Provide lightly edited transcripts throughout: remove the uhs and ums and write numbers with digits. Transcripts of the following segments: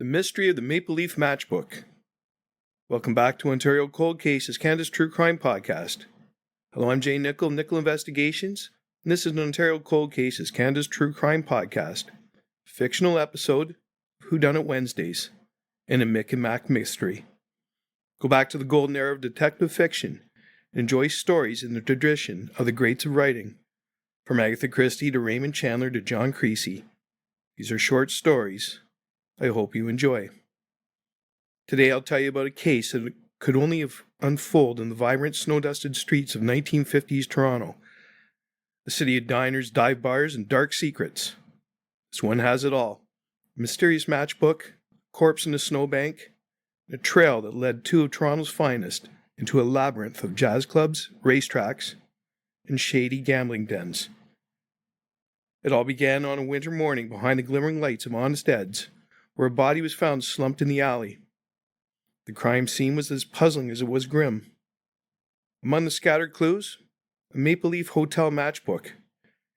mystery of the Maple Leaf Matchbook. Welcome back to Ontario Cold Cases, Canada's true crime podcast. Hello, I'm Jay Nickel of Nickel Investigations, and this is an Ontario Cold Cases, Canada's true crime podcast. Fictional episode of Whodunit Wednesdays, and a Mick and Mack mystery. Go back to the golden era of detective fiction and enjoy stories in the tradition of the greats of writing, from Agatha Christie to Raymond Chandler to John Creasy. These are short stories I hope you enjoy. Today I'll tell you about a case that could only have unfolded in the vibrant snow-dusted streets of 1950s Toronto, a city of diners, dive bars, and dark secrets. This one has it all: a mysterious matchbook, a corpse in a snowbank, and a trail that led two of Toronto's finest into a labyrinth of jazz clubs, racetracks, and shady gambling dens. It all began on a winter morning behind the glimmering lights of Honest Ed's, where a body was found slumped in the alley. The crime scene was as puzzling as it was grim. Among the scattered clues, a Maple Leaf Hotel matchbook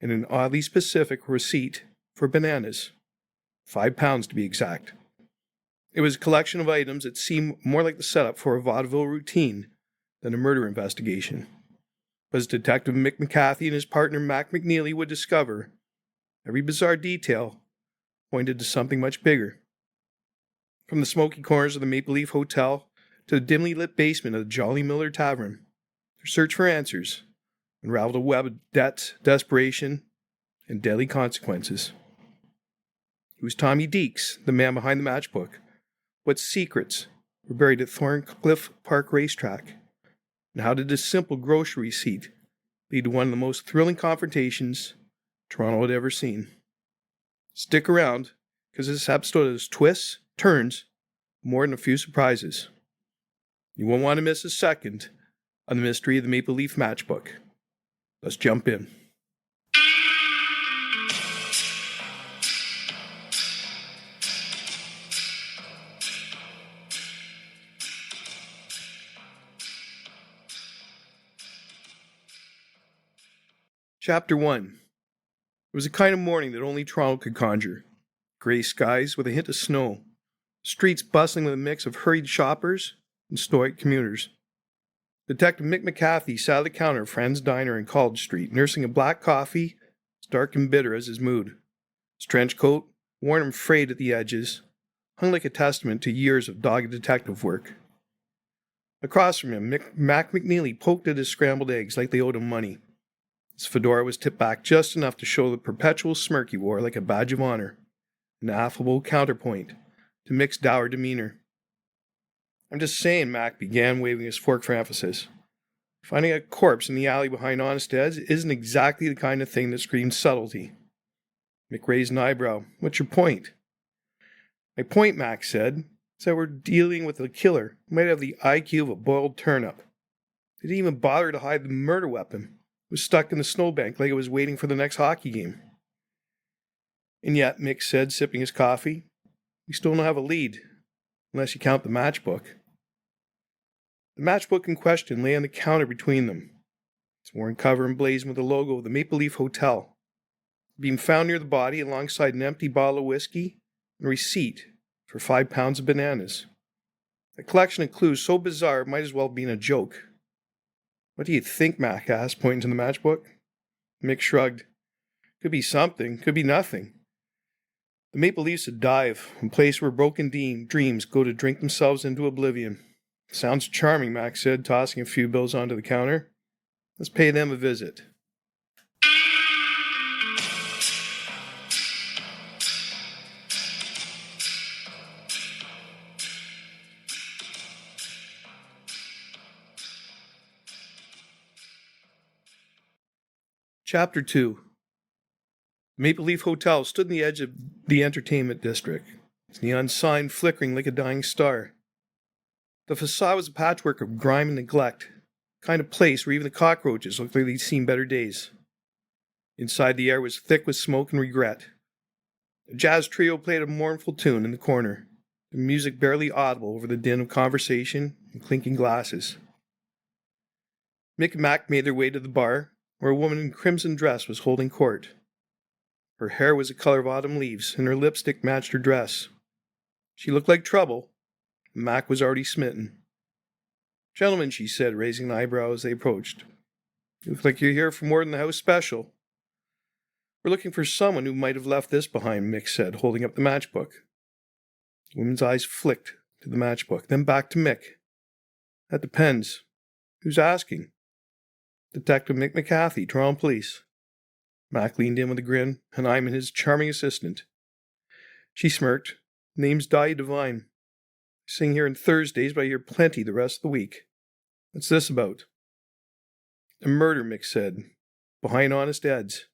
and an oddly specific receipt for bananas. 5 pounds to be exact. It was a collection of items that seemed more like the setup for a vaudeville routine than a murder investigation. But as Detective Mick McCathie and his partner Mack MacNeely would discover, every bizarre detail pointed to something much bigger. From the smoky corners of the Maple Leaf Hotel to the dimly lit basement of the Jolly Miller Tavern, their search for answers unraveled a web of debts, desperation, and deadly consequences. Who was Tommy Deeks, the man behind the matchbook? What secrets were buried at Thorncliffe Park Racetrack? And how did this simple grocery receipt lead to one of the most thrilling confrontations Toronto had ever seen? Stick around, because this episode has twists, turns, more than a few surprises. You won't want to miss a second on the mystery of the Maple Leaf Matchbook. Let's jump in. Chapter 1. It was a kind of morning that only Toronto could conjure. Grey skies with a hint of snow. Streets bustling with a mix of hurried shoppers and stoic commuters. Detective Mick McCathie sat at the counter of Friend's Diner in College Street, nursing a black coffee as dark and bitter as his mood. His trench coat, worn and frayed at the edges, hung like a testament to years of dogged detective work. Across from him, Mack MacNeely poked at his scrambled eggs like they owed him money. His fedora was tipped back just enough to show the perpetual smirk he wore like a badge of honor, an affable counterpoint to Mick's dour demeanor. I'm just saying, Mack began, waving his fork for emphasis. Finding a corpse in the alley behind Honest Ed's isn't exactly the kind of thing that screams subtlety. Mick raised an eyebrow. What's your point? My point, Mack said, is that we're dealing with a killer who might have the IQ of a boiled turnip. They didn't even bother to hide the murder weapon. It was stuck in the snowbank like it was waiting for the next hockey game. And yet, Mick said, sipping his coffee, we still don't have a lead, unless you count the matchbook. The matchbook in question lay on the counter between them, its worn cover emblazoned with the logo of the Maple Leaf Hotel, being found near the body alongside an empty bottle of whiskey and a receipt for 5 pounds of bananas. A collection of clues so bizarre it might as well have been a joke. What do you think, Mack asked, pointing to the matchbook. Mick shrugged. Could be something, could be nothing. The Maple Leafs a dive, a place where broken dreams go to drink themselves into oblivion. Sounds charming, Mack said, tossing a few bills onto the counter. Let's pay them a visit. Chapter 2. Maple Leaf Hotel stood on the edge of the entertainment district, its neon sign flickering like a dying star. The facade was a patchwork of grime and neglect, the kind of place where even the cockroaches looked like they'd seen better days. Inside, the air was thick with smoke and regret. A jazz trio played a mournful tune in the corner, the music barely audible over the din of conversation and clinking glasses. Mick and Mack made their way to the bar, where a woman in crimson dress was holding court. Her hair was the color of autumn leaves, and her lipstick matched her dress. She looked like trouble. Mack was already smitten. "Gentlemen," she said, raising an eyebrow as they approached. "You look like you're here for more than the house special." "We're looking for someone who might have left this behind," Mick said, holding up the matchbook. The woman's eyes flicked to the matchbook, then back to Mick. "That depends. Who's asking?" "Detective Mick McCathie, Toronto Police." Mack leaned in with a grin, and I'm his charming assistant. She smirked. "Name's Di Devine. I sing here on Thursdays, but I hear plenty the rest of the week. What's this about?" "A murder," Mick said. "Behind honest Ed's."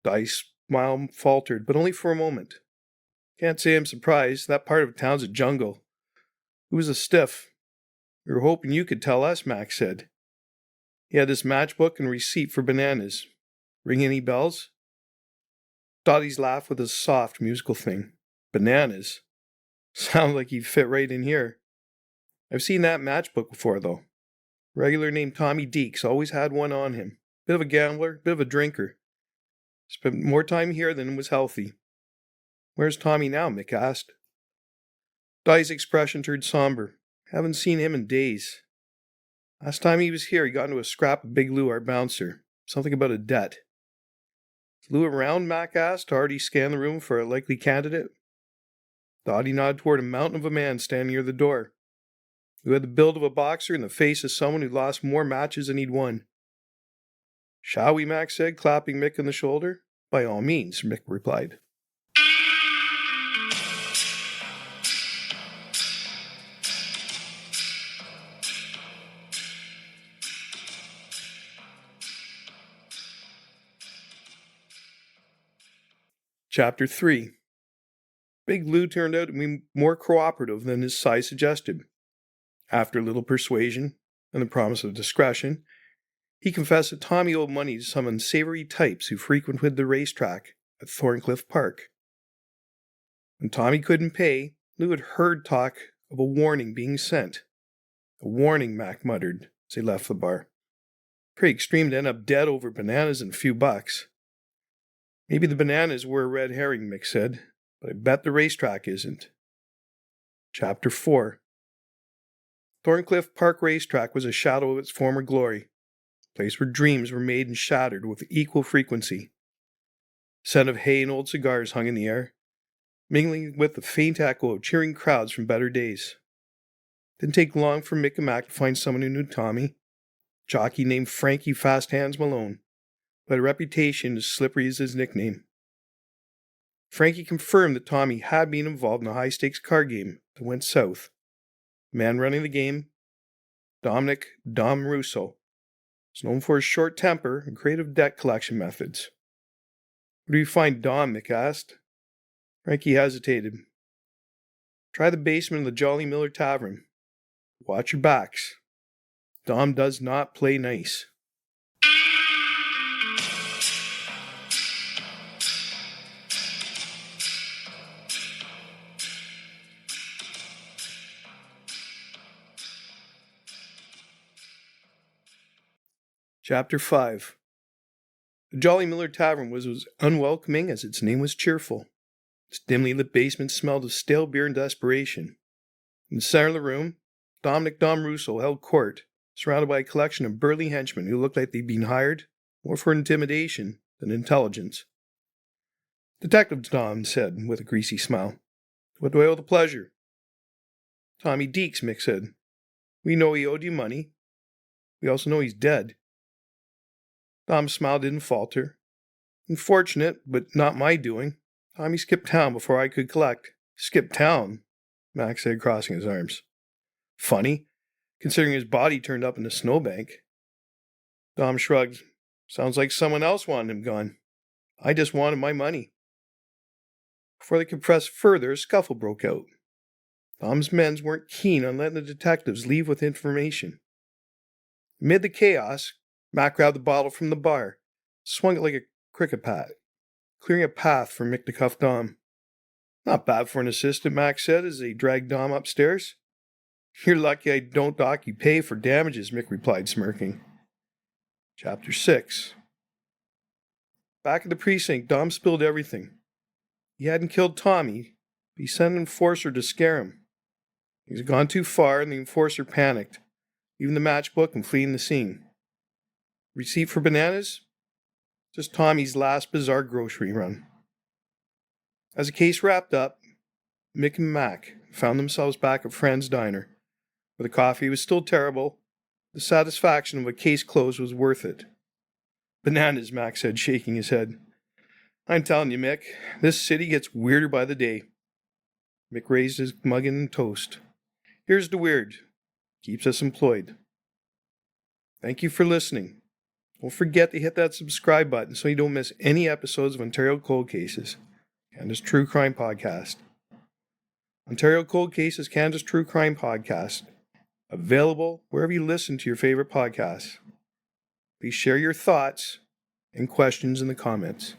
Di's smile faltered, but only for a moment. "Can't say I'm surprised. That part of town's a jungle. Who was a stiff?" "We were hoping you could tell us," Mack said. "He had this matchbook and a receipt for bananas. Ring any bells?" Dottie's laugh was a soft, musical thing. "Bananas? Sounds like he'd fit right in here. I've seen that matchbook before, though. Regular named Tommy Deeks, always had one on him. Bit of a gambler, bit of a drinker. Spent more time here than was healthy." "Where's Tommy now?" Mick asked. Di's expression turned somber. "Haven't seen him in days. Last time he was here, he got into a scrap with Big Lou, our bouncer. Something about a debt." "Is Lou around?" Mack asked, already scanned the room for a likely candidate. Dottie nodded toward a mountain of a man standing near the door. Lou had the build of a boxer and the face of someone who'd lost more matches than he'd won. "Shall we?" Mack said, clapping Mick on the shoulder. "By all means," Mick replied. Chapter 3. Big Lou turned out to be more cooperative than his size suggested. After a little persuasion and the promise of discretion, he confessed that Tommy owed money to some unsavory types who frequented the racetrack at Thorncliffe Park. When Tommy couldn't pay, Lou had heard talk of a warning being sent. "A warning," Mack muttered as they left the bar. "Pretty extreme to end up dead over bananas and a few bucks." "Maybe the bananas were a red herring," Mick said, "but I bet the racetrack isn't." Chapter 4. Thorncliffe Park Racetrack was a shadow of its former glory, a place where dreams were made and shattered with equal frequency. The scent of hay and old cigars hung in the air, mingling with the faint echo of cheering crowds from better days. It didn't take long for Mick and Mack to find someone who knew Tommy, a jockey named Frankie Fast Hands Malone, who had a reputation as slippery as his nickname. Frankie confirmed that Tommy had been involved in a high-stakes card game that went south. The man running the game, Dominic "Dom" Russo, was known for his short temper and creative debt collection methods. "Where do you find Dom?" Mick asked. Frankie hesitated. "Try the basement of the Jolly Miller Tavern. Watch your backs. Dom does not play nice." Chapter 5. The Jolly Miller Tavern was as unwelcoming as its name was cheerful. Its dimly lit basement smelled of stale beer and desperation. In the center of the room, Dominic "Dom" Russo held court, surrounded by a collection of burly henchmen who looked like they'd been hired more for intimidation than intelligence. "Detective Dom," said, with a greasy smile. "What do I owe the pleasure?" "Tommy Deeks," Mick said. "We know he owed you money. We also know he's dead." Dom's smile didn't falter. "Unfortunate, but not my doing. Tommy skipped town before I could collect." "Skipped town?" Mack said, crossing his arms. "Funny, considering his body turned up in a snowbank." Dom shrugged. "Sounds like someone else wanted him gone. I just wanted my money." Before they could press further, a scuffle broke out. Dom's men weren't keen on letting the detectives leave with information. Amid the chaos, Mack grabbed the bottle from the bar, swung it like a cricket bat, clearing a path for Mick to cuff Dom. "Not bad for an assistant," Mack said as they dragged Dom upstairs. "You're lucky I don't dock you pay for damages," Mick replied, smirking. Chapter 6. Back at the precinct, Dom spilled everything. He hadn't killed Tommy, He sent an enforcer to scare him. He's gone too far, and the enforcer panicked, leaving the matchbook and fleeing the scene. Receipt for bananas? Just Tommy's last bizarre grocery run. As the case wrapped up, Mick and Mack found themselves back at Fran's diner, where the coffee was still terrible. The satisfaction of a case closed was worth it. Bananas, Mack said, shaking his head. I'm telling you, Mick, this city gets weirder by the day. Mick raised his mug and toast. Here's the weird. Keeps us employed. Thank you for listening. Don't forget to hit that subscribe button so you don't miss any episodes of Ontario Cold Cases, Canada's True Crime Podcast. Ontario Cold Cases, Canada's True Crime Podcast. Available wherever you listen to your favorite podcasts. Please share your thoughts and questions in the comments.